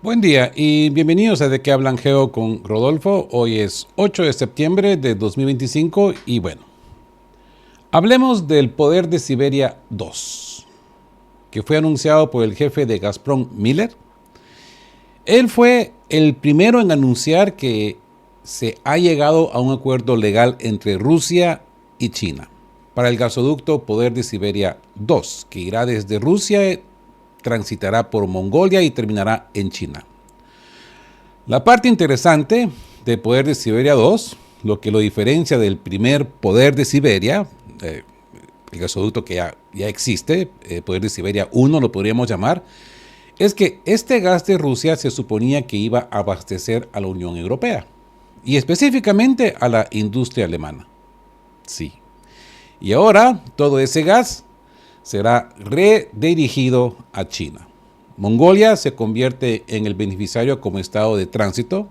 Buen día y bienvenidos a De qué hablan Geo con Rodolfo. Hoy es 8 de septiembre de 2025 y bueno, hablemos del poder de Siberia 2, que fue anunciado por el jefe de Gazprom, Miller. Él fue el primero en anunciar que se ha llegado a un acuerdo legal entre Rusia y China para el gasoducto Poder de Siberia 2, que irá desde Rusia, transitará por Mongolia y terminará en China. La parte interesante del Poder de Siberia 2, lo que lo diferencia del primer Poder de Siberia, el gasoducto que ya existe, Poder de Siberia 1 lo podríamos llamar, es que este gas de Rusia se suponía que iba a abastecer a la Unión Europea y específicamente a la industria alemana. Sí. Y ahora todo ese gas será redirigido a China. Mongolia se convierte en el beneficiario como estado de tránsito.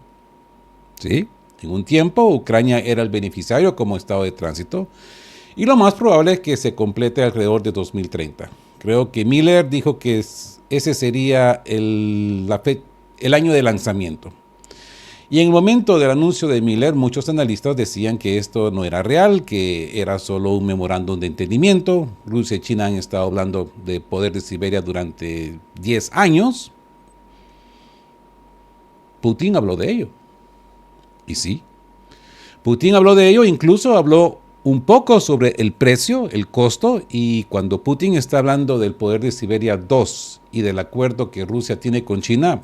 ¿Sí? En un tiempo, Ucrania era el beneficiario como estado de tránsito. Y lo más probable es que se complete alrededor de 2030. Creo que Miller dijo que ese sería el año de lanzamiento. Y en el momento del anuncio de Miller, muchos analistas decían que esto no era real, que era solo un memorándum de entendimiento. Rusia y China han estado hablando de poder de Siberia durante 10 años. Putin habló de ello. Y sí, Putin habló de ello, incluso habló un poco sobre el precio, el costo, y cuando Putin está hablando del poder de Siberia 2 y del acuerdo que Rusia tiene con China,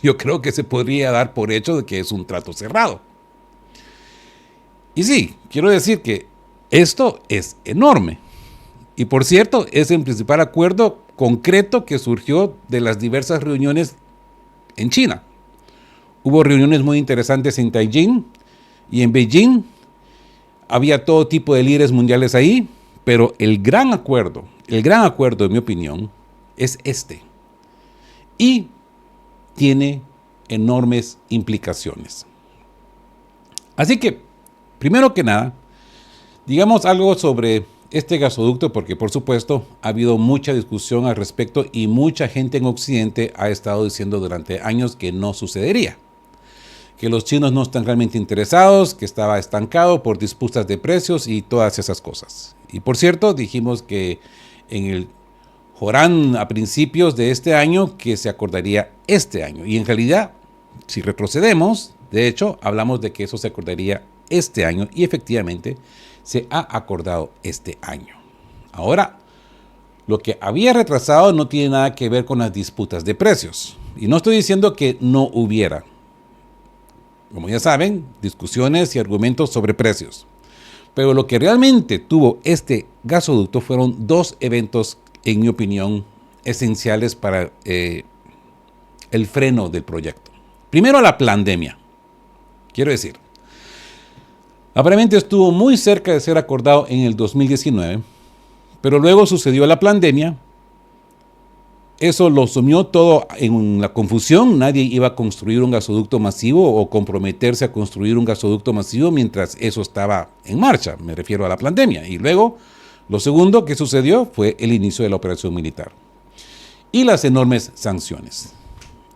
yo creo que se podría dar por hecho de que es un trato cerrado. Y sí, quiero decir que esto es enorme. Y por cierto, es el principal acuerdo concreto que surgió de las diversas reuniones en China. Hubo reuniones muy interesantes en Tianjin y en Beijing. Había todo tipo de líderes mundiales ahí, pero el gran acuerdo, en mi opinión, es este. Y tiene enormes implicaciones. Así que, primero que nada, digamos algo sobre este gasoducto, porque por supuesto ha habido mucha discusión al respecto y mucha gente en Occidente ha estado diciendo durante años que no sucedería, que los chinos no están realmente interesados, que estaba estancado por disputas de precios y todas esas cosas. Y por cierto, dijimos que en el Jorán a principios de este año que se acordaría este año. Y en realidad, si retrocedemos, de hecho, hablamos de que eso se acordaría este año y efectivamente se ha acordado este año. Ahora, lo que había retrasado no tiene nada que ver con las disputas de precios. Y no estoy diciendo que no hubiera. Como ya saben, discusiones y argumentos sobre precios. Pero lo que realmente tuvo este gasoducto fueron dos eventos, en mi opinión, esenciales para el freno del proyecto. Primero, la pandemia. Quiero decir, aparentemente estuvo muy cerca de ser acordado en el 2019, pero luego sucedió la pandemia. Eso lo sumió todo en la confusión. Nadie iba a construir un gasoducto masivo o comprometerse a construir un gasoducto masivo mientras eso estaba en marcha. Me refiero a la pandemia. Y luego, lo segundo que sucedió fue el inicio de la operación militar y las enormes sanciones.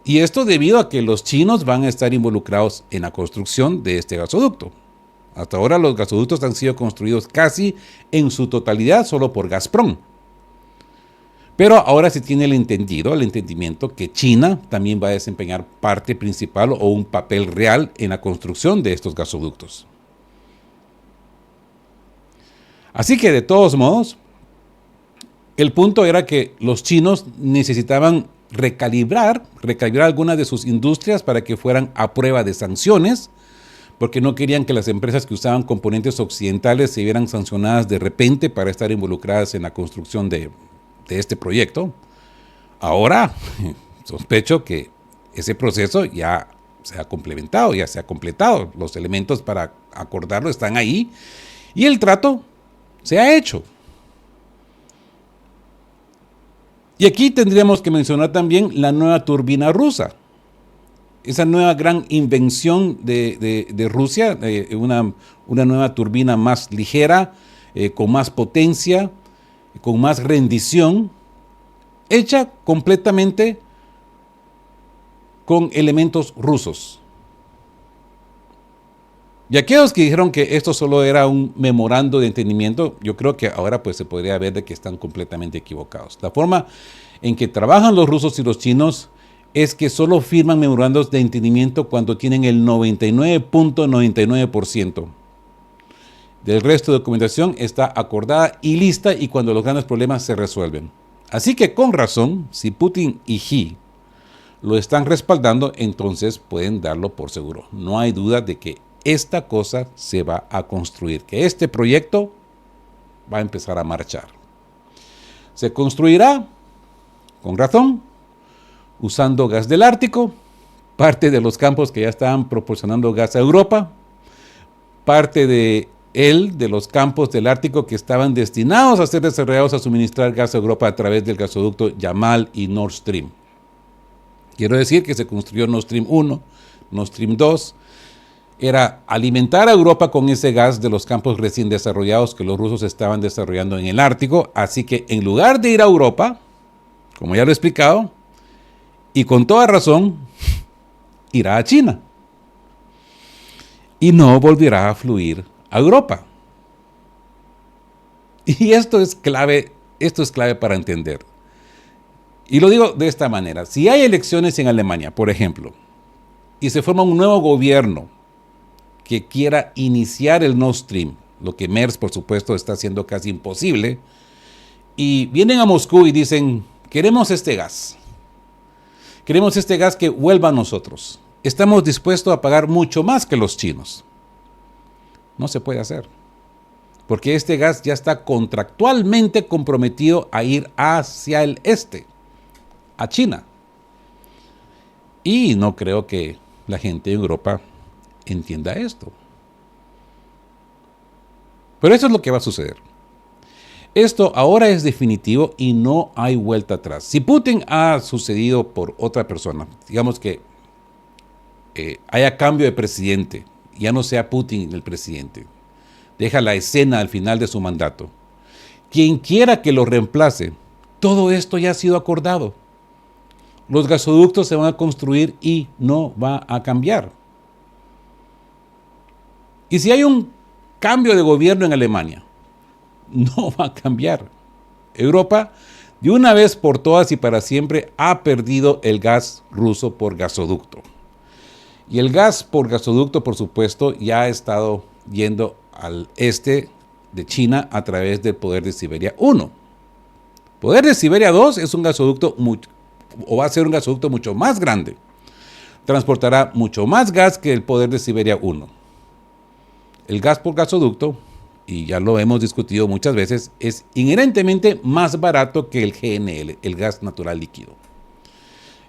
Y esto debido a que los chinos van a estar involucrados en la construcción de este gasoducto. Hasta ahora los gasoductos han sido construidos casi en su totalidad solo por Gazprom. Pero ahora se tiene el entendimiento que China también va a desempeñar parte principal o un papel real en la construcción de estos gasoductos. Así que de todos modos, el punto era que los chinos necesitaban recalibrar algunas de sus industrias para que fueran a prueba de sanciones, porque no querían que las empresas que usaban componentes occidentales se vieran sancionadas de repente para estar involucradas en la construcción de este proyecto. Ahora, sospecho que ese proceso ya se ha complementado, ya se ha completado. Los elementos para acordarlo están ahí y el trato se ha hecho. Y aquí tendríamos que mencionar también la nueva turbina rusa. Esa nueva gran invención de Rusia, una nueva turbina más ligera, con más potencia, con más rendición, hecha completamente con elementos rusos. Y aquellos que dijeron que esto solo era un memorando de entendimiento, yo creo que ahora pues se podría ver de que están completamente equivocados. La forma en que trabajan los rusos y los chinos es que solo firman memorandos de entendimiento cuando tienen el 99.99% del resto de documentación está acordada y lista y cuando los grandes problemas se resuelven. Así que con razón, si Putin y Xi lo están respaldando, entonces pueden darlo por seguro. No hay duda de que esta cosa se va a construir, que este proyecto va a empezar a marchar. Se construirá, con razón, usando gas del Ártico, parte de los campos que ya estaban proporcionando gas a Europa, parte de los campos del Ártico que estaban destinados a ser desarrollados a suministrar gas a Europa a través del gasoducto Yamal y Nord Stream. Quiero decir que se construyó Nord Stream 1, Nord Stream 2, era alimentar a Europa con ese gas de los campos recién desarrollados que los rusos estaban desarrollando en el Ártico, así que en lugar de ir a Europa, como ya lo he explicado, y con toda razón, irá a China. Y no volverá a fluir a Europa. Y esto es clave para entender. Y lo digo de esta manera, si hay elecciones en Alemania, por ejemplo, y se forma un nuevo gobierno que quiera iniciar el Nord Stream, lo que Merz, por supuesto, está haciendo casi imposible, y vienen a Moscú y dicen, queremos este gas que vuelva a nosotros. Estamos dispuestos a pagar mucho más que los chinos. No se puede hacer, porque este gas ya está contractualmente comprometido a ir hacia el este, a China. Y no creo que la gente de Europa entienda esto. Pero eso es lo que va a suceder. Esto ahora es definitivo y no hay vuelta atrás. Si Putin ha sucedido por otra persona, digamos que haya cambio de presidente, ya no sea Putin el presidente, deja la escena al final de su mandato. Quien quiera que lo reemplace, todo esto ya ha sido acordado. Los gasoductos se van a construir y no va a cambiar. Y si hay un cambio de gobierno en Alemania, no va a cambiar. Europa, de una vez por todas y para siempre, ha perdido el gas ruso por gasoducto. Y el gas por gasoducto, por supuesto, ya ha estado yendo al este de China a través del Poder de Siberia 1. Poder de Siberia 2 es un gasoducto, va a ser un gasoducto mucho más grande. Transportará mucho más gas que el Poder de Siberia 1. El gas por gasoducto, y ya lo hemos discutido muchas veces, es inherentemente más barato que el GNL, el gas natural líquido.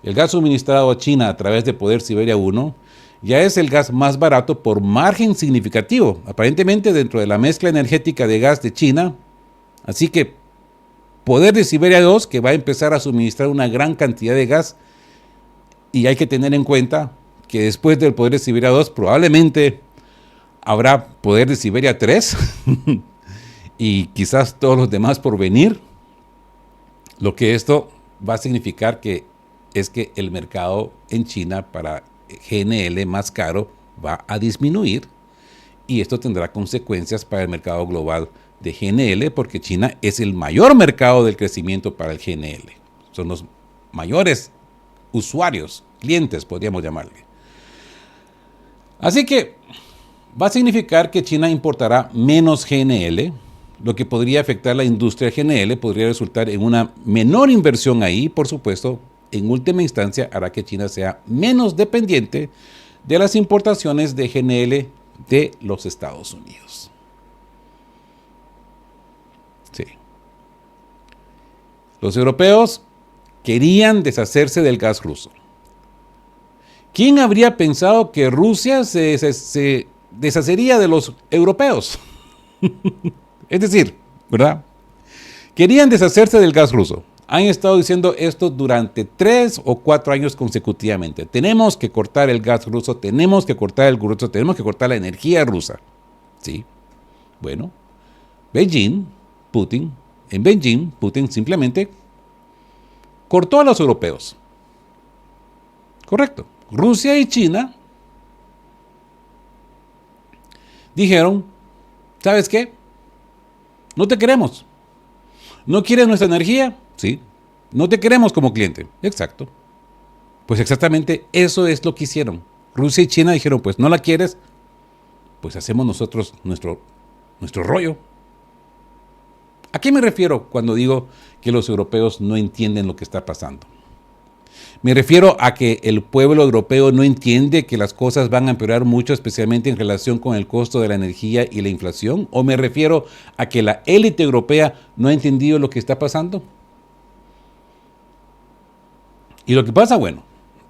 El gas suministrado a China a través de Poder Siberia 1 ya es el gas más barato por margen significativo, aparentemente dentro de la mezcla energética de gas de China. Así que Poder de Siberia 2, que va a empezar a suministrar una gran cantidad de gas, y hay que tener en cuenta que después del Poder de Siberia 2 probablemente habrá Poder de Siberia 3 y quizás todos los demás por venir. Lo que esto va a significar es que el mercado en China para GNL más caro va a disminuir y esto tendrá consecuencias para el mercado global de GNL porque China es el mayor mercado del crecimiento para el GNL. Son los mayores usuarios, clientes podríamos llamarle. Así que va a significar que China importará menos GNL, lo que podría afectar la industria GNL, podría resultar en una menor inversión ahí, por supuesto, en última instancia hará que China sea menos dependiente de las importaciones de GNL de los Estados Unidos. Sí. Los europeos querían deshacerse del gas ruso. ¿Quién habría pensado que Rusia se deshacería de los europeos? Es decir, ¿verdad? Querían deshacerse del gas ruso. Han estado diciendo esto durante 3 o 4 años consecutivamente. Tenemos que cortar el gas ruso, tenemos que cortar el ruso, tenemos que cortar la energía rusa. ¿Sí? Bueno, Putin simplemente cortó a los europeos. Correcto. Rusia y China dijeron, ¿sabes qué? No te queremos. ¿No quieres nuestra energía? Sí. No te queremos como cliente. Exacto. Pues exactamente eso es lo que hicieron. Rusia y China dijeron, pues no la quieres, pues hacemos nosotros nuestro rollo. ¿A qué me refiero cuando digo que los europeos no entienden lo que está pasando? Me refiero a que el pueblo europeo no entiende que las cosas van a empeorar mucho, especialmente en relación con el costo de la energía y la inflación. ¿O me refiero a que la élite europea no ha entendido lo que está pasando? Y lo que pasa, bueno,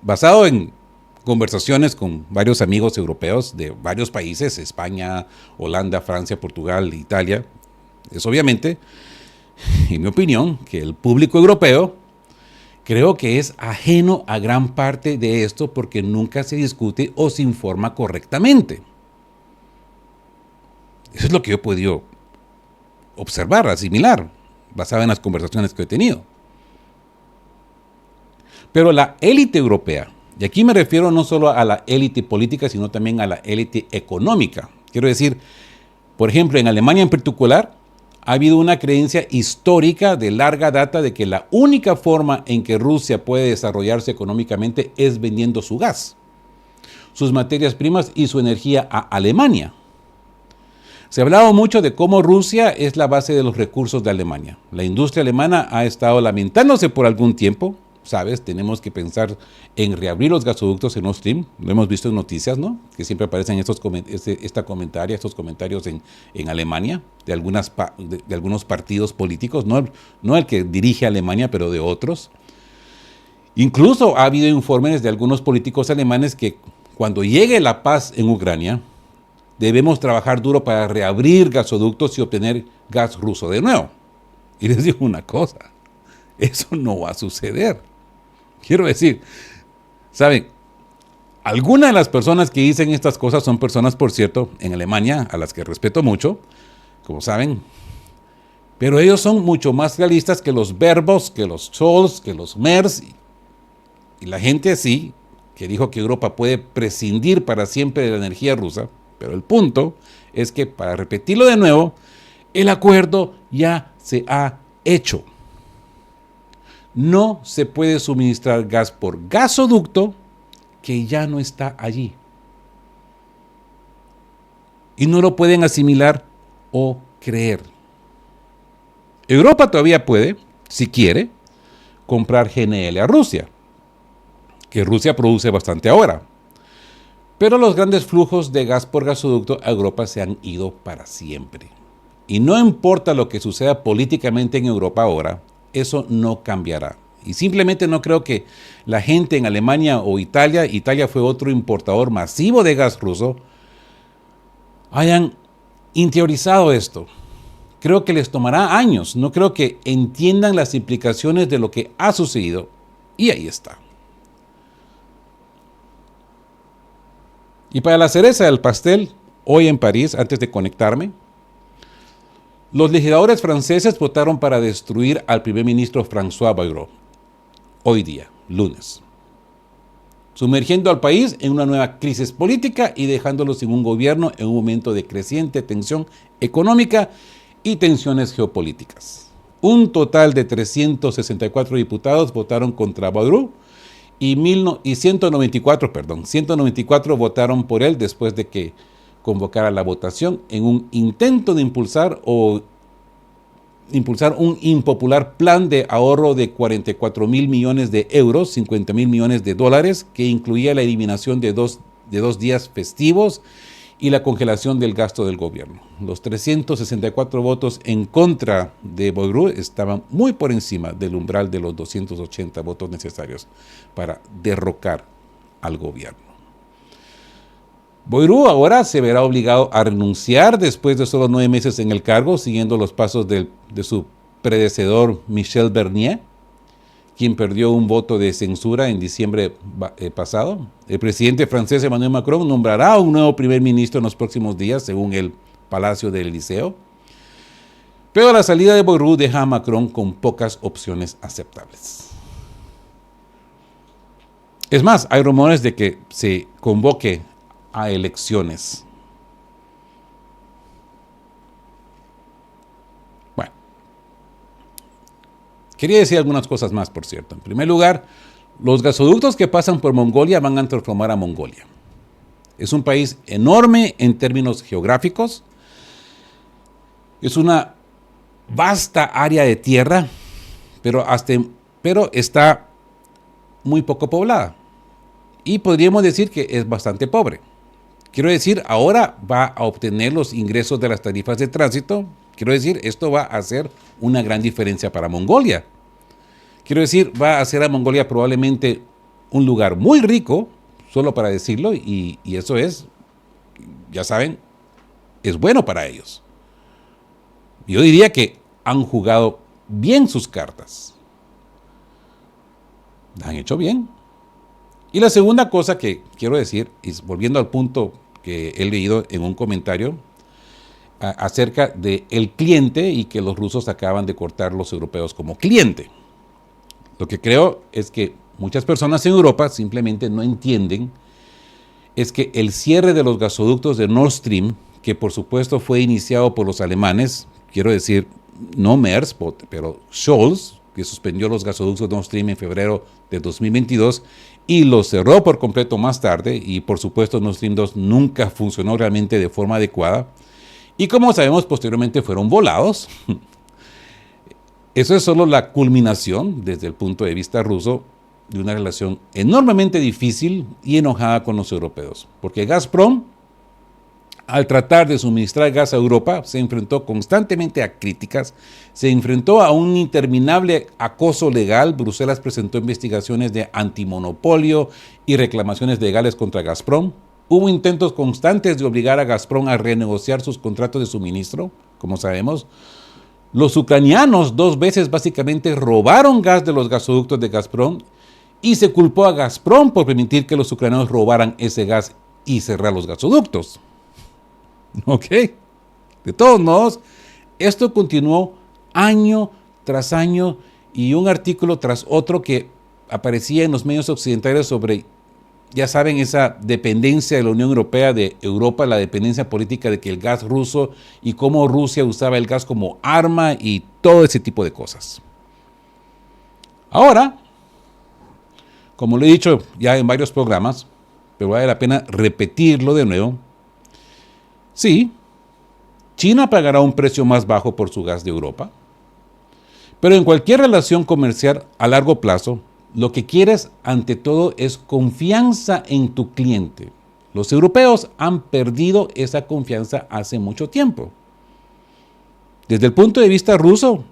basado en conversaciones con varios amigos europeos de varios países, España, Holanda, Francia, Portugal, Italia, es obviamente, en mi opinión, que el público europeo creo que es ajeno a gran parte de esto porque nunca se discute o se informa correctamente. Eso es lo que yo he podido observar, asimilar, basado en las conversaciones que he tenido. Pero la élite europea, y aquí me refiero no solo a la élite política, sino también a la élite económica. Quiero decir, por ejemplo, en Alemania en particular, ha habido una creencia histórica de larga data de que la única forma en que Rusia puede desarrollarse económicamente es vendiendo su gas, sus materias primas y su energía a Alemania. Se ha hablado mucho de cómo Rusia es la base de los recursos de Alemania. La industria alemana ha estado lamentándose por algún tiempo. ¿Sabes? Tenemos que pensar en reabrir los gasoductos en Nord Stream. Lo hemos visto en noticias, ¿no? Que siempre aparecen estos comentarios en Alemania de algunos partidos políticos, no el que dirige Alemania, pero de otros. Incluso ha habido informes de algunos políticos alemanes que cuando llegue la paz en Ucrania, debemos trabajar duro para reabrir gasoductos y obtener gas ruso de nuevo. Y les digo una cosa, eso no va a suceder. Quiero decir, ¿saben? Algunas de las personas que dicen estas cosas son personas, por cierto, en Alemania, a las que respeto mucho, como saben, pero ellos son mucho más realistas que los Verbos, que los Scholz, que los Merz, y la gente así, que dijo que Europa puede prescindir para siempre de la energía rusa, pero el punto es que, para repetirlo de nuevo, el acuerdo ya se ha hecho. No se puede suministrar gas por gasoducto que ya no está allí. Y no lo pueden asimilar o creer. Europa todavía puede, si quiere, comprar GNL a Rusia, que Rusia produce bastante ahora. Pero los grandes flujos de gas por gasoducto a Europa se han ido para siempre. Y no importa lo que suceda políticamente en Europa ahora, eso no cambiará. Y simplemente no creo que la gente en Alemania o Italia fue otro importador masivo de gas ruso, hayan interiorizado esto. Creo que les tomará años, no creo que entiendan las implicaciones de lo que ha sucedido. Y ahí está. Y para la cereza del pastel, hoy en París, antes de conectarme, los legisladores franceses votaron para destruir al primer ministro François Bayrou, hoy día, lunes, sumergiendo al país en una nueva crisis política y dejándolo sin un gobierno en un momento de creciente tensión económica y tensiones geopolíticas. Un total de 364 diputados votaron contra Bayrou y 194 votaron por él después de que convocara la votación en un intento de impulsar un impopular plan de ahorro de 44 mil millones de euros, 50 mil millones de dólares, que incluía la eliminación de dos días festivos y la congelación del gasto del gobierno. Los 364 votos en contra de Bayrou estaban muy por encima del umbral de los 280 votos necesarios para derrocar al gobierno. Bayrou ahora se verá obligado a renunciar después de solo 9 meses en el cargo, siguiendo los pasos de su predecesor Michel Barnier, quien perdió un voto de censura en diciembre pasado. El presidente francés Emmanuel Macron nombrará un nuevo primer ministro en los próximos días, según el Palacio del Elíseo. Pero la salida de Bayrou deja a Macron con pocas opciones aceptables. Es más, hay rumores de que se convoque a elecciones. Bueno, quería decir algunas cosas más, por cierto. En primer lugar, los gasoductos que pasan por Mongolia van a transformar a Mongolia. Es un país enorme en términos geográficos. Es una vasta área de tierra, pero está muy poco poblada. Y podríamos decir que es bastante pobre. Quiero decir, ahora va a obtener los ingresos de las tarifas de tránsito. Quiero decir, esto va a hacer una gran diferencia para Mongolia. Quiero decir, va a hacer a Mongolia probablemente un lugar muy rico, solo para decirlo, y eso es, ya saben, es bueno para ellos. Yo diría que han jugado bien sus cartas. La han hecho bien. Y la segunda cosa que quiero decir, es volviendo al punto que he leído en un comentario acerca del cliente y que los rusos acaban de cortar los europeos como cliente. Lo que creo es que muchas personas en Europa simplemente no entienden es que el cierre de los gasoductos de Nord Stream, que por supuesto fue iniciado por los alemanes, quiero decir, no Merz, pero Scholz, que suspendió los gasoductos de Nord Stream en febrero de 2022 y los cerró por completo más tarde, y por supuesto Nord Stream 2 nunca funcionó realmente de forma adecuada, y como sabemos posteriormente fueron volados. Eso es solo la culminación, desde el punto de vista ruso, de una relación enormemente difícil y enojada con los europeos. Porque Gazprom, al tratar de suministrar gas a Europa, se enfrentó constantemente a críticas, se enfrentó a un interminable acoso legal. Bruselas presentó investigaciones de antimonopolio y reclamaciones legales contra Gazprom. Hubo intentos constantes de obligar a Gazprom a renegociar sus contratos de suministro, como sabemos. Los ucranianos 2 veces básicamente robaron gas de los gasoductos de Gazprom y se culpó a Gazprom por permitir que los ucranianos robaran ese gas y cerrar los gasoductos. Ok. De todos modos, esto continuó año tras año y un artículo tras otro que aparecía en los medios occidentales sobre, ya saben, esa dependencia de la Unión Europea, de Europa, la dependencia política de que el gas ruso y cómo Rusia usaba el gas como arma y todo ese tipo de cosas. Ahora, como lo he dicho ya en varios programas, pero vale la pena repetirlo de nuevo, sí, China pagará un precio más bajo por su gas de Europa, pero en cualquier relación comercial a largo plazo, lo que quieres ante todo es confianza en tu cliente. Los europeos han perdido esa confianza hace mucho tiempo. Desde el punto de vista ruso,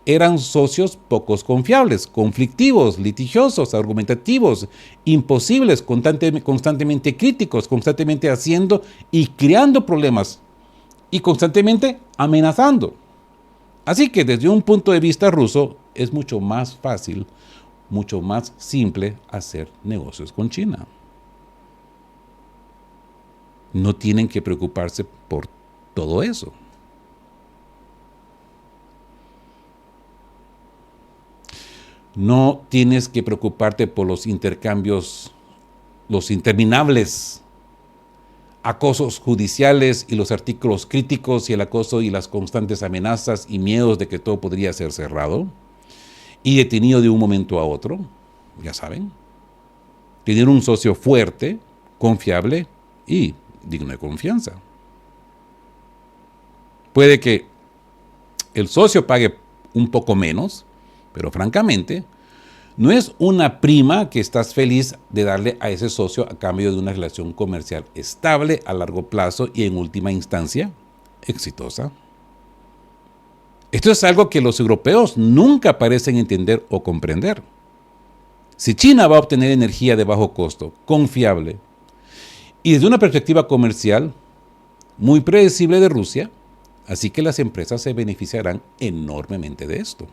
eran socios pocos confiables, conflictivos, litigiosos, argumentativos, imposibles, constantemente críticos, constantemente haciendo y creando problemas y constantemente amenazando. Así que desde un punto de vista ruso es mucho más fácil, mucho más simple hacer negocios con China. No tienen que preocuparse por todo eso. No tienes que preocuparte por los intercambios, los interminables acosos judiciales y los artículos críticos y el acoso y las constantes amenazas y miedos de que todo podría ser cerrado y detenido de un momento a otro, ya saben. Tener un socio fuerte, confiable y digno de confianza. Puede que el socio pague un poco menos, pero francamente, no es una prima que estás feliz de darle a ese socio a cambio de una relación comercial estable a largo plazo y en última instancia exitosa. Esto es algo que los europeos nunca parecen entender o comprender. Si China va a obtener energía de bajo costo, confiable, y desde una perspectiva comercial muy predecible de Rusia, así que las empresas se beneficiarán enormemente de esto.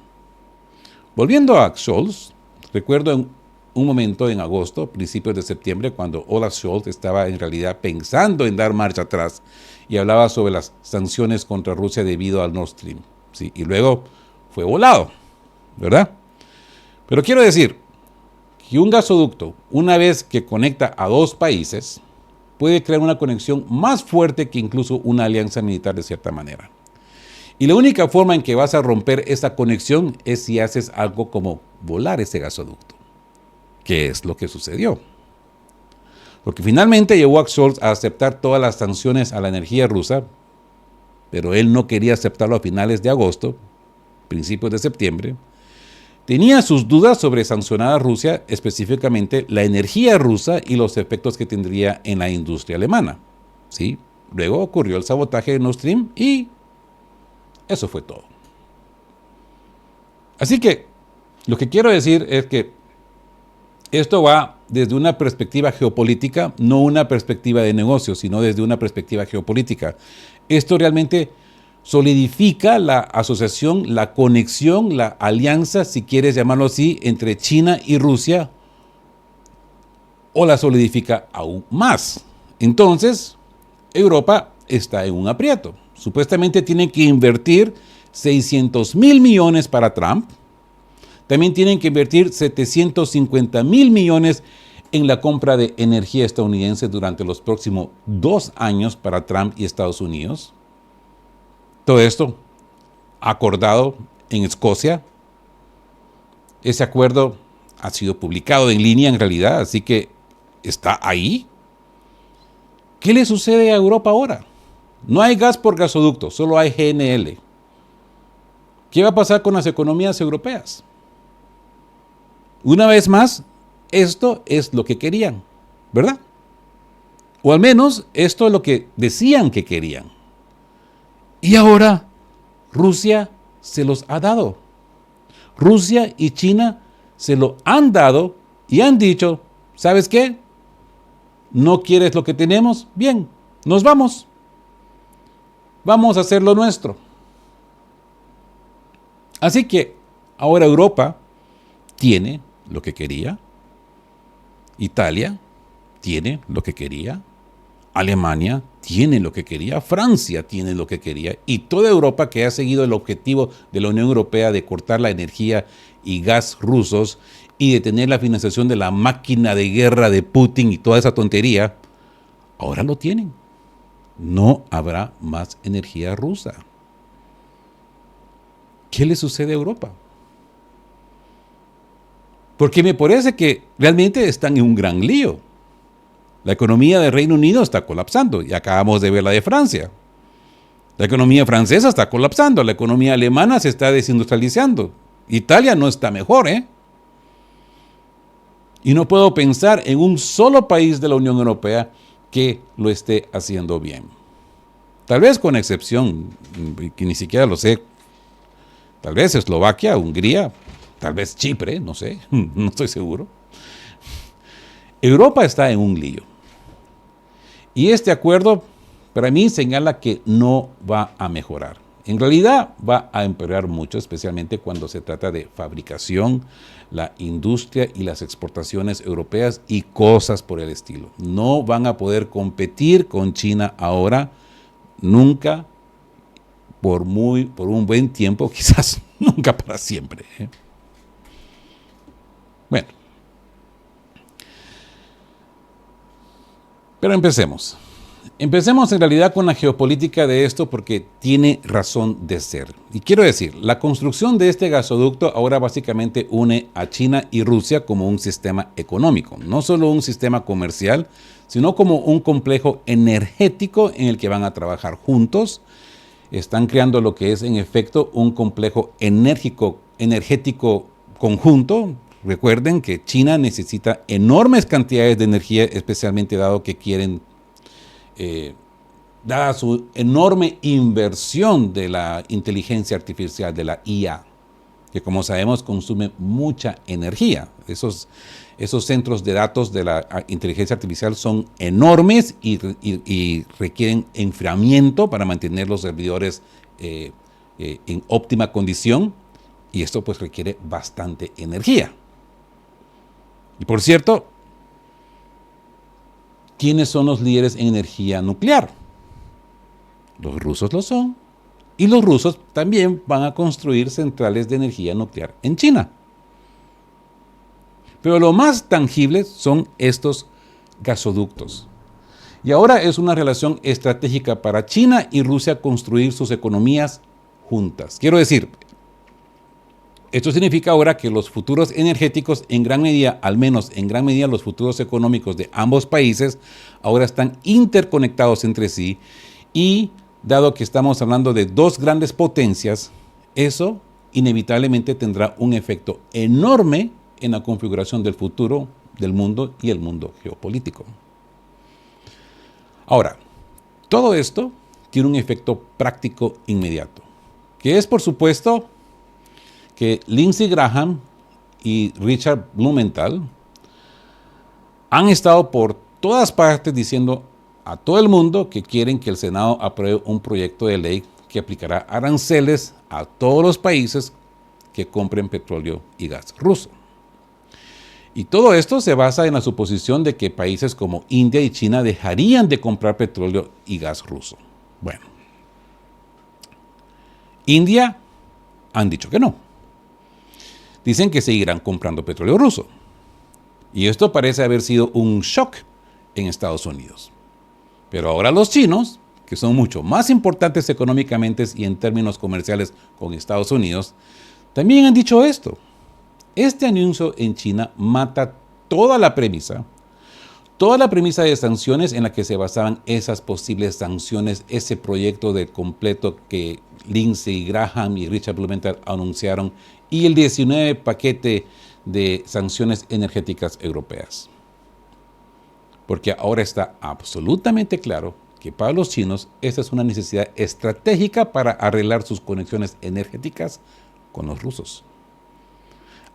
Volviendo a Scholz, recuerdo en un momento en agosto, principios de septiembre, cuando Olaf Scholz estaba en realidad pensando en dar marcha atrás y hablaba sobre las sanciones contra Rusia debido al Nord Stream. ¿Sí? Y luego fue volado, ¿verdad? Pero quiero decir que un gasoducto, una vez que conecta a dos países, puede crear una conexión más fuerte que incluso una alianza militar de cierta manera. Y la única forma en que vas a romper esa conexión es si haces algo como volar ese gasoducto, que es lo que sucedió. Porque finalmente llevó a Scholz a aceptar todas las sanciones a la energía rusa, pero él no quería aceptarlo a finales de agosto, principios de septiembre. Tenía sus dudas sobre sancionar a Rusia, específicamente la energía rusa y los efectos que tendría en la industria alemana. ¿Sí? Luego ocurrió el sabotaje de Nord Stream y eso fue todo. Así que lo que quiero decir es que esto va desde una perspectiva geopolítica, no una perspectiva de negocio, sino desde una perspectiva geopolítica. Esto realmente solidifica la asociación, la conexión, la alianza, si quieres llamarlo así, entre China y Rusia, o la solidifica aún más. Entonces, Europa está en un aprieto. Supuestamente tienen que invertir 600,000 millones para Trump. También tienen que invertir 750,000 millones en la compra de energía estadounidense durante los próximos 2 años para Trump y Estados Unidos. Todo esto acordado en Escocia. Ese acuerdo ha sido publicado en línea en realidad, así que está ahí. ¿Qué le sucede a Europa ahora? No hay gas por gasoducto, solo hay GNL. ¿Qué va a pasar con las economías europeas? Una vez más, esto es lo que querían, ¿verdad? O al menos esto es lo que decían que querían. Y ahora Rusia se los ha dado. Rusia y China se lo han dado y han dicho, ¿sabes qué? ¿No quieres lo que tenemos? Bien, nos vamos. Vamos a hacer lo nuestro. Así que ahora Europa tiene lo que quería. Italia tiene lo que quería. Alemania tiene lo que quería. Francia tiene lo que quería. Y toda Europa, que ha seguido el objetivo de la Unión Europea de cortar la energía y gas rusos y de tener la financiación de la máquina de guerra de Putin y toda esa tontería, ahora lo tienen. No habrá más energía rusa. ¿Qué le sucede a Europa? Porque me parece que realmente están en un gran lío. La economía del Reino Unido está colapsando y acabamos de ver la de Francia. La economía francesa está colapsando, la economía alemana se está desindustrializando. Italia no está mejor, ¿eh? Y no puedo pensar en un solo país de la Unión Europea que lo esté haciendo bien. Tal vez con excepción, que ni siquiera lo sé, tal vez Eslovaquia, Hungría, tal vez Chipre, no sé, no estoy seguro. Europa está en un lío. Y este acuerdo, para mí, señala que no va a mejorar. En realidad va a empeorar mucho, especialmente cuando se trata de fabricación, la industria y las exportaciones europeas y cosas por el estilo. No van a poder competir con China ahora, nunca, por un buen tiempo, quizás nunca para siempre. Bueno, pero empecemos. Empecemos en realidad con la geopolítica de esto porque tiene razón de ser. Y quiero decir, la construcción de este gasoducto ahora básicamente une a China y Rusia como un sistema económico, no solo un sistema comercial, sino como un complejo energético en el que van a trabajar juntos. Están creando lo que es en efecto un complejo energético conjunto. Recuerden que China necesita enormes cantidades de energía, especialmente dado que quieren, dada su enorme inversión de la inteligencia artificial, de la IA, que como sabemos consume mucha energía. Esos centros de datos de la inteligencia artificial son enormes y requieren enfriamiento para mantener los servidores en óptima condición, y esto pues requiere bastante energía. Y por cierto, ¿quiénes son los líderes en energía nuclear? Los rusos lo son. Y los rusos también van a construir centrales de energía nuclear en China. Pero lo más tangible son estos gasoductos. Y ahora es una relación estratégica para China y Rusia construir sus economías juntas. Quiero decir, esto significa ahora que los futuros energéticos en gran medida, al menos en gran medida los futuros económicos de ambos países, ahora están interconectados entre sí y dado que estamos hablando de dos grandes potencias, eso inevitablemente tendrá un efecto enorme en la configuración del futuro del mundo y el mundo geopolítico. Ahora, todo esto tiene un efecto práctico inmediato, que es, por supuesto, que Lindsey Graham y Richard Blumenthal han estado por todas partes diciendo a todo el mundo que quieren que el Senado apruebe un proyecto de ley que aplicará aranceles a todos los países que compren petróleo y gas ruso. Y todo esto se basa en la suposición de que países como India y China dejarían de comprar petróleo y gas ruso. Bueno, India han dicho que no. Dicen que seguirán comprando petróleo ruso. Y esto parece haber sido un shock en Estados Unidos. Pero ahora los chinos, que son mucho más importantes económicamente y en términos comerciales con Estados Unidos, también han dicho esto. Este anuncio en China mata toda la premisa de sanciones en la que se basaban esas posibles sanciones, ese proyecto de completo que Lindsey Graham y Richard Blumenthal anunciaron y el 19 paquete de sanciones energéticas europeas. Porque ahora está absolutamente claro que para los chinos esta es una necesidad estratégica para arreglar sus conexiones energéticas con los rusos.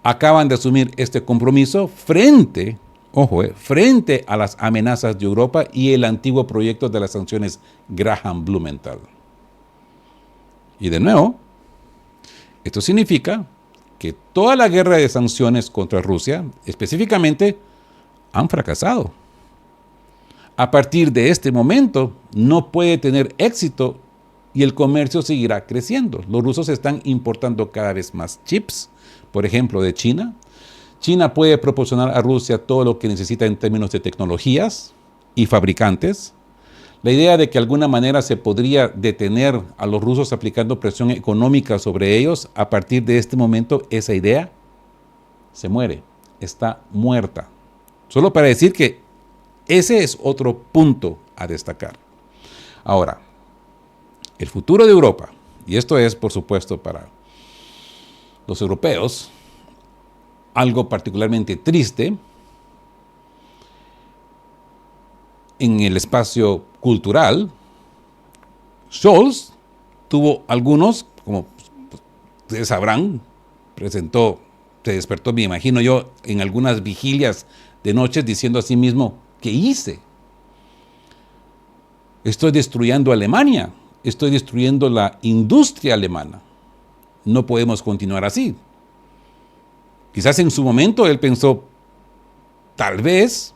Acaban de asumir este compromiso frente a las amenazas de Europa y el antiguo proyecto de las sanciones Graham-Blumenthal. Y de nuevo, esto significa que toda la guerra de sanciones contra Rusia, específicamente, han fracasado. A partir de este momento, no puede tener éxito y el comercio seguirá creciendo. Los rusos están importando cada vez más chips, por ejemplo, de China. China puede proporcionar a Rusia todo lo que necesita en términos de tecnologías y fabricantes. La idea de que de alguna manera se podría detener a los rusos aplicando presión económica sobre ellos, a partir de este momento, esa idea se muere, está muerta. Solo para decir que ese es otro punto a destacar. Ahora, el futuro de Europa, y esto es, por supuesto, para los europeos, algo particularmente triste en el espacio cultural. Scholz tuvo algunos, como ustedes sabrán, se despertó, me imagino yo, en algunas vigilias de noches diciendo a sí mismo, ¿qué hice? Estoy destruyendo Alemania, estoy destruyendo la industria alemana. No podemos continuar así. Quizás en su momento él pensó, tal vez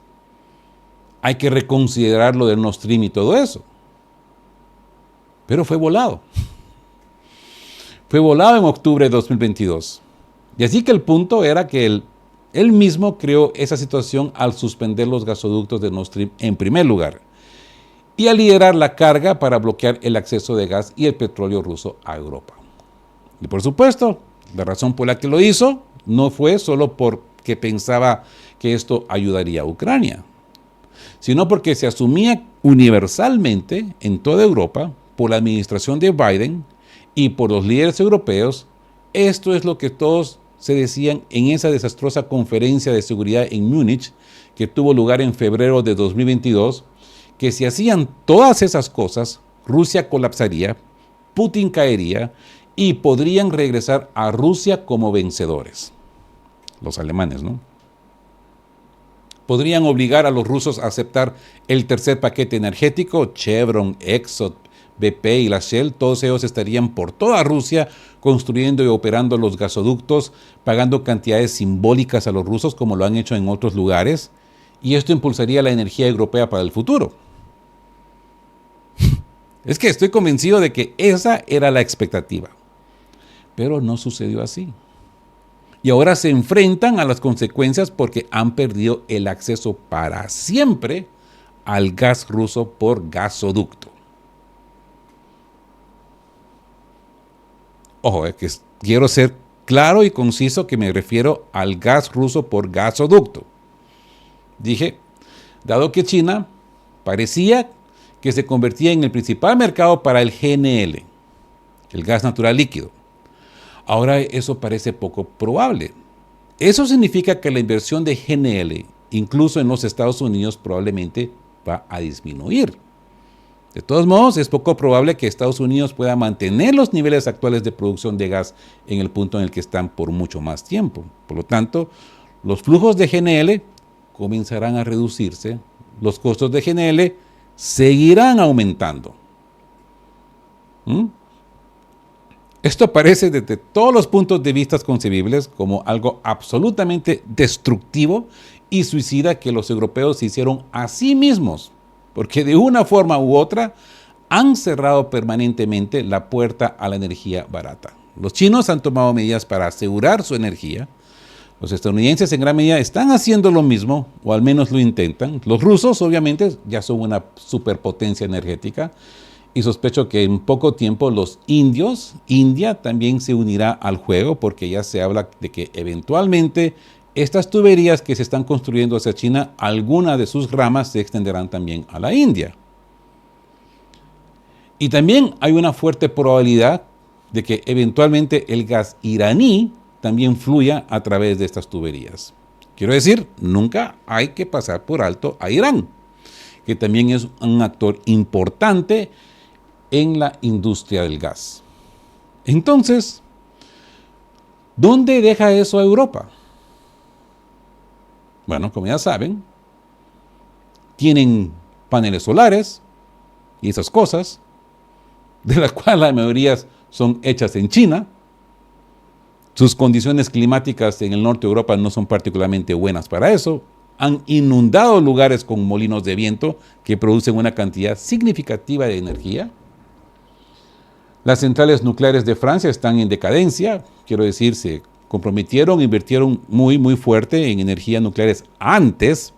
hay que reconsiderar lo del Nord Stream y todo eso. Pero fue volado. Fue volado en octubre de 2022. Y así que el punto era que él mismo creó esa situación al suspender los gasoductos de Nord Stream en primer lugar y al liderar la carga para bloquear el acceso de gas y el petróleo ruso a Europa. Y por supuesto, la razón por la que lo hizo no fue solo porque pensaba que esto ayudaría a Ucrania, sino porque se asumía universalmente en toda Europa, por la administración de Biden y por los líderes europeos, esto es lo que todos se decían en esa desastrosa conferencia de seguridad en Múnich, que tuvo lugar en febrero de 2022, que si hacían todas esas cosas, Rusia colapsaría, Putin caería y podrían regresar a Rusia como vencedores. Los alemanes, ¿no? Podrían obligar a los rusos a aceptar el tercer paquete energético, Chevron, Exxon, BP y la Shell, todos ellos estarían por toda Rusia construyendo y operando los gasoductos, pagando cantidades simbólicas a los rusos como lo han hecho en otros lugares, y esto impulsaría la energía europea para el futuro. Es que estoy convencido de que esa era la expectativa, pero no sucedió así. Y ahora se enfrentan a las consecuencias porque han perdido el acceso para siempre al gas ruso por gasoducto. Ojo, es que quiero ser claro y conciso que me refiero al gas ruso por gasoducto. Dije, dado que China parecía que se convertía en el principal mercado para el GNL, el gas natural líquido. Ahora eso parece poco probable. Eso significa que la inversión de GNL, incluso en los Estados Unidos, probablemente va a disminuir. De todos modos, es poco probable que Estados Unidos pueda mantener los niveles actuales de producción de gas en el punto en el que están por mucho más tiempo. Por lo tanto, los flujos de GNL comenzarán a reducirse, los costos de GNL seguirán aumentando. Esto parece desde todos los puntos de vista concebibles como algo absolutamente destructivo y suicida que los europeos se hicieron a sí mismos, porque de una forma u otra han cerrado permanentemente la puerta a la energía barata. Los chinos han tomado medidas para asegurar su energía. Los estadounidenses en gran medida están haciendo lo mismo, o al menos lo intentan. Los rusos obviamente ya son una superpotencia energética y sospecho que en poco tiempo los indios, India también se unirá al juego porque ya se habla de que eventualmente estas tuberías que se están construyendo hacia China, alguna de sus ramas se extenderán también a la India. Y también hay una fuerte probabilidad de que eventualmente el gas iraní también fluya a través de estas tuberías. Quiero decir, nunca hay que pasar por alto a Irán, que también es un actor importante en la industria del gas. Entonces, ¿dónde deja eso a Europa? Bueno, como ya saben, tienen paneles solares y esas cosas, de las cuales la mayoría son hechas en China. Sus condiciones climáticas en el norte de Europa no son particularmente buenas para eso. Han inundado lugares con molinos de viento que producen una cantidad significativa de energía. Las centrales nucleares de Francia están en decadencia, quiero decir, se comprometieron, invirtieron muy fuerte en energías nucleares antes,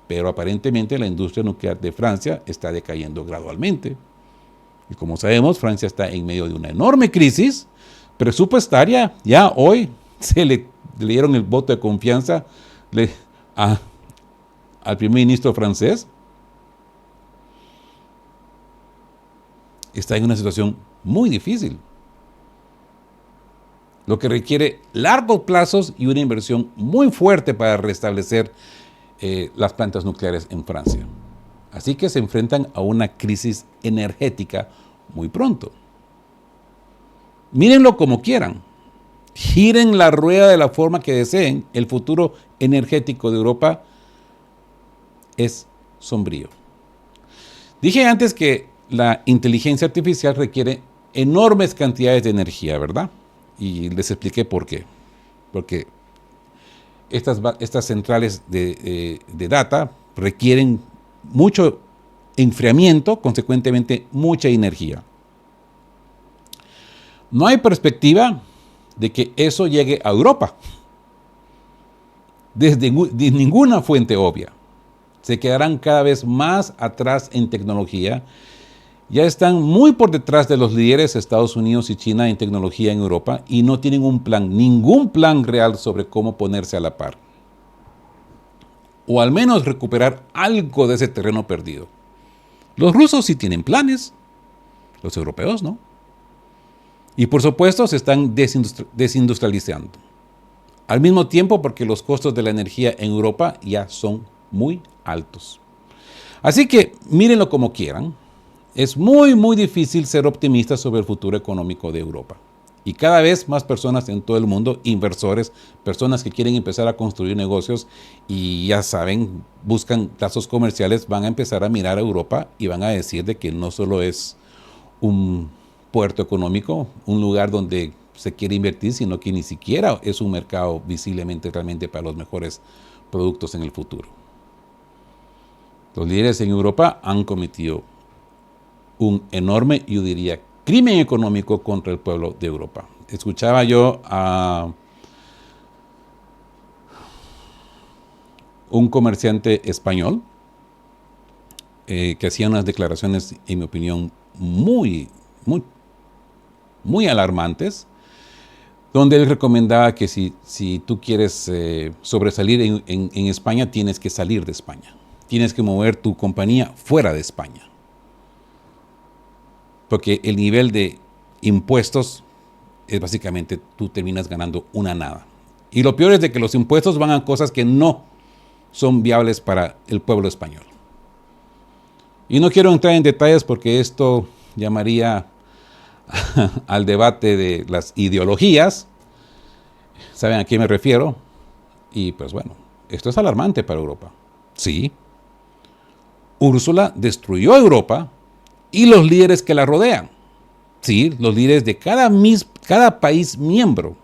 pero aparentemente la industria nuclear de Francia está decayendo gradualmente. Y como sabemos, Francia está en medio de una enorme crisis presupuestaria. Ya hoy se le dieron el voto de confianza al primer ministro francés. Está en una situación muy difícil, lo que requiere largos plazos y una inversión muy fuerte para restablecer las plantas nucleares en Francia. Así que se enfrentan a una crisis energética muy pronto. Mírenlo como quieran, giren la rueda de la forma que deseen, el futuro energético de Europa es sombrío. Dije antes que la inteligencia artificial requiere enormes cantidades de energía, ¿verdad? Y les expliqué por qué. Porque estas centrales de data requieren mucho enfriamiento, consecuentemente mucha energía. No hay perspectiva de que eso llegue a Europa, de ninguna fuente obvia. Se quedarán cada vez más atrás en tecnología. Ya están muy por detrás de los líderes Estados Unidos y China en tecnología en Europa y no tienen un plan, ningún plan real sobre cómo ponerse a la par. O al menos recuperar algo de ese terreno perdido. Los rusos sí tienen planes, los europeos no. Y por supuesto se están desindustrializando. Al mismo tiempo porque los costos de la energía en Europa ya son muy altos. Así que mírenlo como quieran. Es muy difícil ser optimista sobre el futuro económico de Europa. Y cada vez más personas en todo el mundo, inversores, personas que quieren empezar a construir negocios y ya saben, buscan lazos comerciales, van a empezar a mirar a Europa y van a decir de que no solo es un puerto económico, un lugar donde se quiere invertir, sino que ni siquiera es un mercado visiblemente realmente para los mejores productos en el futuro. Los líderes en Europa han cometido un enorme, yo diría, crimen económico contra el pueblo de Europa. Escuchaba yo a un comerciante español que hacía unas declaraciones, en mi opinión, muy, muy, muy alarmantes, donde él recomendaba que si tú quieres sobresalir en España, tienes que salir de España. Tienes que mover tu compañía fuera de España. Porque el nivel de impuestos es básicamente tú terminas ganando una nada. Y lo peor es de que los impuestos van a cosas que no son viables para el pueblo español. Y no quiero entrar en detalles porque esto llamaría al debate de las ideologías. ¿Saben a qué me refiero? Y pues bueno, esto es alarmante para Europa. Sí. Úrsula destruyó Europa y los líderes que la rodean. Sí, los líderes de cada país miembro.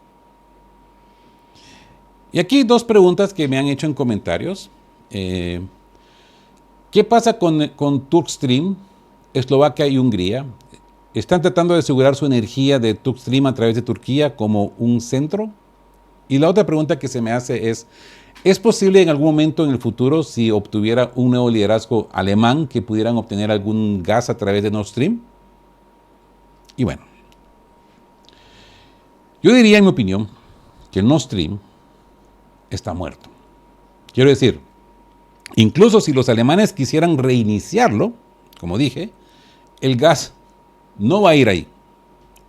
Y aquí dos preguntas que me han hecho en comentarios. ¿Qué pasa con Turkstream, Eslovaquia y Hungría? ¿Están tratando de asegurar su energía de Turkstream a través de Turquía como un centro? Y la otra pregunta que se me hace ¿es posible en algún momento en el futuro, si obtuviera un nuevo liderazgo alemán, que pudieran obtener algún gas a través de Nord Stream? Y bueno, yo diría, en mi opinión, que Nord Stream está muerto. Quiero decir, incluso si los alemanes quisieran reiniciarlo, como dije, el gas no va a ir ahí.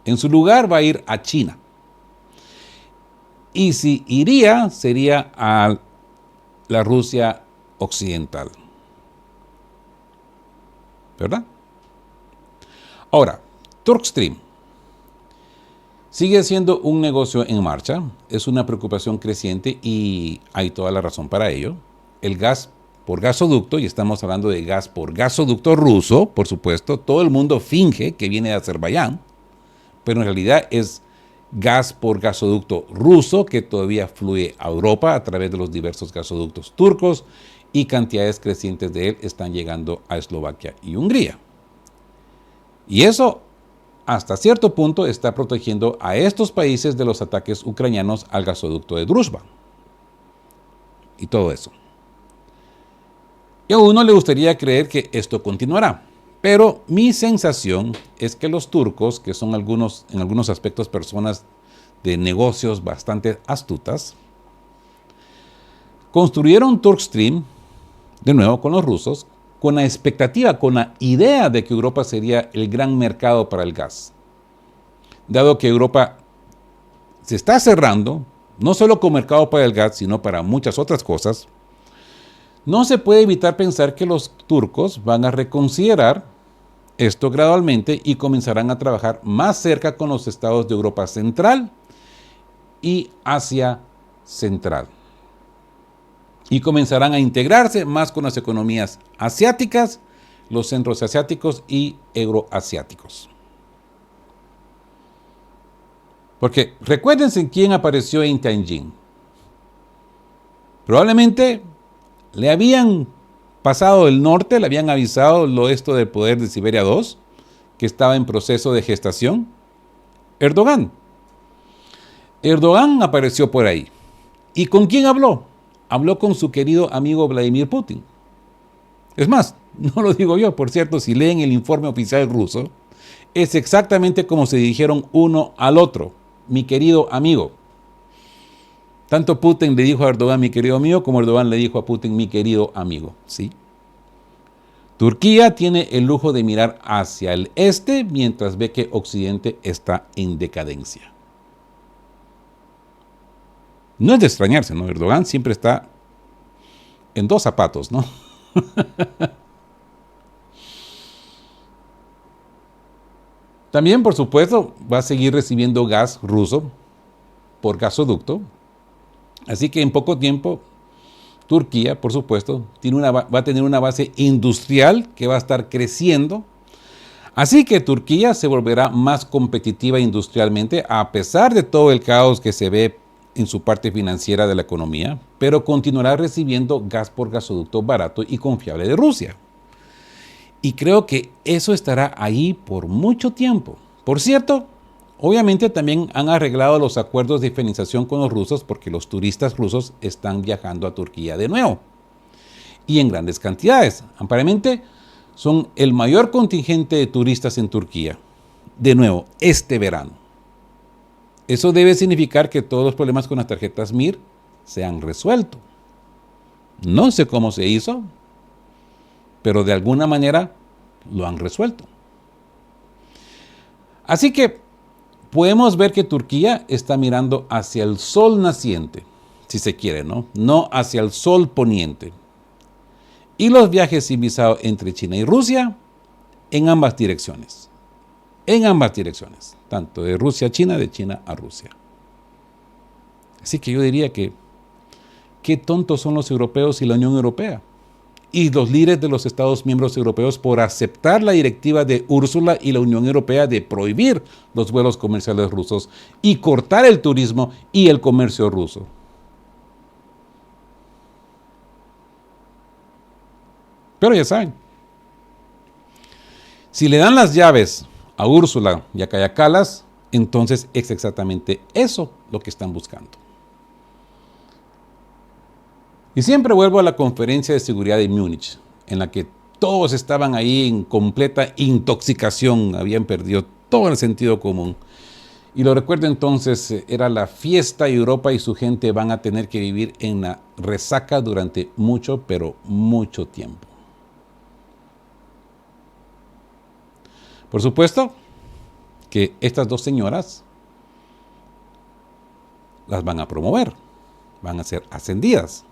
En su lugar va a ir a China. Y si iría, sería a la Rusia occidental. ¿Verdad? Ahora, Turkstream sigue siendo un negocio en marcha, es una preocupación creciente y hay toda la razón para ello. El gas por gasoducto, y estamos hablando de gas por gasoducto ruso, por supuesto, todo el mundo finge que viene de Azerbaiyán, pero en realidad es gas por gasoducto ruso que todavía fluye a Europa a través de los diversos gasoductos turcos, y cantidades crecientes de él están llegando a Eslovaquia y Hungría. Y eso, hasta cierto punto, está protegiendo a estos países de los ataques ucranianos al gasoducto de Druzhba. Y todo eso. Y a uno le gustaría creer que esto continuará. Pero mi sensación es que los turcos, que son en algunos aspectos personas de negocios bastante astutas, construyeron Turkstream, de nuevo con los rusos, con la expectativa, con la idea de que Europa sería el gran mercado para el gas. Dado que Europa se está cerrando, no solo como mercado para el gas, sino para muchas otras cosas, no se puede evitar pensar que los turcos van a reconsiderar esto gradualmente y comenzarán a trabajar más cerca con los estados de Europa Central y Asia Central. Y comenzarán a integrarse más con las economías asiáticas, los centros asiáticos y euroasiáticos. Porque recuérdense quién apareció en Tianjin. Probablemente le habían pasado el norte, le habían avisado esto del poder de Siberia II, que estaba en proceso de gestación. Erdogan apareció por ahí. ¿Y con quién habló? Habló con su querido amigo Vladimir Putin. Es más, no lo digo yo, por cierto, si leen el informe oficial ruso, es exactamente como se dijeron uno al otro, mi querido amigo. Tanto Putin le dijo a Erdogan mi querido amigo, como Erdogan le dijo a Putin mi querido amigo. ¿Sí? Turquía tiene el lujo de mirar hacia el este mientras ve que Occidente está en decadencia. No es de extrañarse, ¿no? Erdogan siempre está en dos zapatos, ¿no? También, por supuesto, va a seguir recibiendo gas ruso por gasoducto. Así que en poco tiempo, Turquía, por supuesto, va a tener una base industrial que va a estar creciendo. Así que Turquía se volverá más competitiva industrialmente, a pesar de todo el caos que se ve en su parte financiera de la economía, pero continuará recibiendo gas por gasoducto barato y confiable de Rusia. Y creo que eso estará ahí por mucho tiempo. Por cierto, obviamente también han arreglado los acuerdos de financiación con los rusos porque los turistas rusos están viajando a Turquía de nuevo. y en grandes cantidades. Aparentemente son el mayor contingente de turistas en Turquía. De nuevo, este verano. Eso debe significar que todos los problemas con las tarjetas MIR se han resuelto. No sé cómo se hizo, pero de alguna manera lo han resuelto. Así que podemos ver que Turquía está mirando hacia el sol naciente, si se quiere, ¿no? No hacia el sol poniente. Y los viajes sin visado entre China y Rusia en ambas direcciones. En ambas direcciones, tanto de Rusia a China, de China a Rusia. Así que yo diría que qué tontos son los europeos y la Unión Europea y los líderes de los Estados miembros europeos por aceptar la directiva de Úrsula y la Unión Europea de prohibir los vuelos comerciales rusos y cortar el turismo y el comercio ruso. Pero ya saben, si le dan las llaves a Úrsula y a Kaja Kallas, entonces es exactamente eso lo que están buscando. Y siempre vuelvo a la conferencia de seguridad de Múnich, en la que todos estaban ahí en completa intoxicación, habían perdido todo el sentido común. Y lo recuerdo entonces, era la fiesta y Europa y su gente van a tener que vivir en la resaca durante mucho, pero mucho tiempo. Por supuesto que estas dos señoras las van a promover, van a ser ascendidas.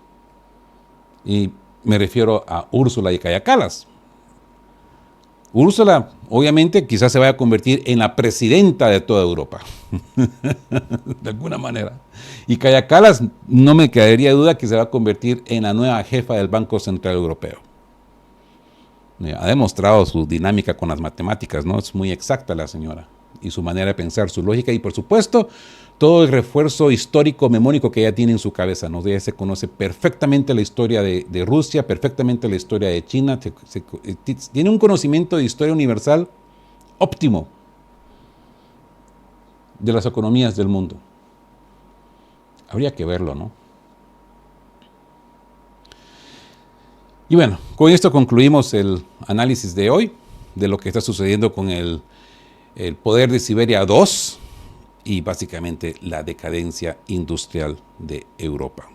Y me refiero a Úrsula y Kaja Kallas. Úrsula, obviamente, quizás se vaya a convertir en la presidenta de toda Europa, de alguna manera. Y Kaja Kallas, no me quedaría duda que se va a convertir en la nueva jefa del Banco Central Europeo. Ha demostrado su dinámica con las matemáticas, ¿no? Es muy exacta la señora. Y su manera de pensar, su lógica y, por supuesto, todo el refuerzo histórico, memórico que ella tiene en su cabeza, ¿no? Ella se conoce perfectamente la historia de Rusia, perfectamente la historia de China, tiene un conocimiento de historia universal óptimo de las economías del mundo. Habría que verlo, ¿no? Y bueno, con esto concluimos el análisis de hoy, de lo que está sucediendo con el poder de Siberia 2 y básicamente la decadencia industrial de Europa.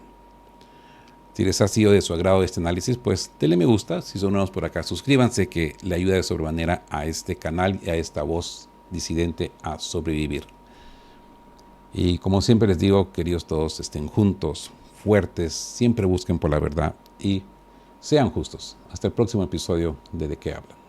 Si les ha sido de su agrado este análisis, pues denle me gusta. Si son nuevos por acá, suscríbanse, que le ayuda de sobremanera a este canal y a esta voz disidente a sobrevivir. Y como siempre les digo, queridos todos, estén juntos, fuertes, siempre busquen por la verdad y sean justos. Hasta el próximo episodio de qué hablan.